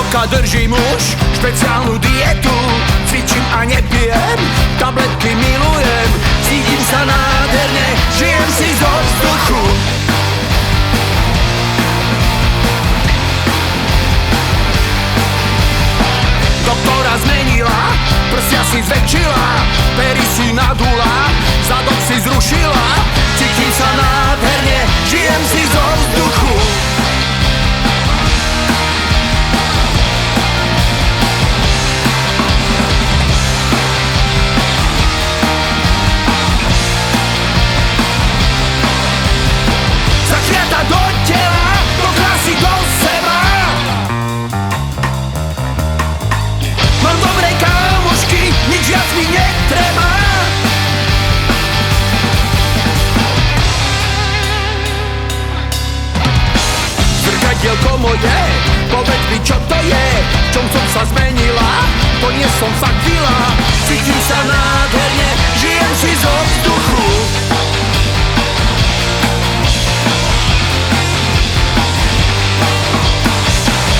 roka držím už špeciálnu dietu. Cvičím a nepijem, tabletky milujem. Cítim sa nádherne, žijem si zo vzduchu. Doktora zmenila, prsia si zväčšila, pery si nadula, zadok si zrušila. Cítim sa nádherne, žijem si zo vzduchu. Zakliata do tela, do krásy, do seba. Mám dobré kámošky, nič viac mi netreba. Zrkadielko moje, povedz mi čo to je. V čom som sa zmenila, to nie som fakt vila. Cítim sa nádherne, žijem si zo vzduchu.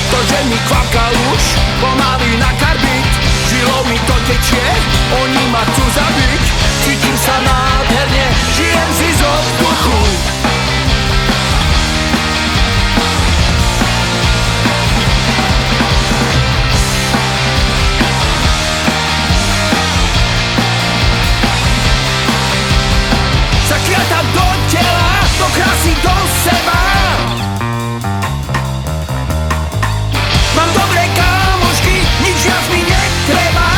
To, že mi kvapka už pomaly na karbit, žilou mi to tečie, oni ma chcú zabiť. Cítim sa nádherne, žijem si zo vzduchu. Zakliata do tela, do krásy, do seba. Mám dobré kámošky, nič viac mi netreba.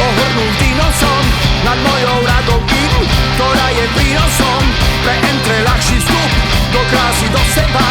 Ohrnutý nosom nad mojou radou im, ktorá je prínosom pre entre ľahší vstup do krásy, do seba.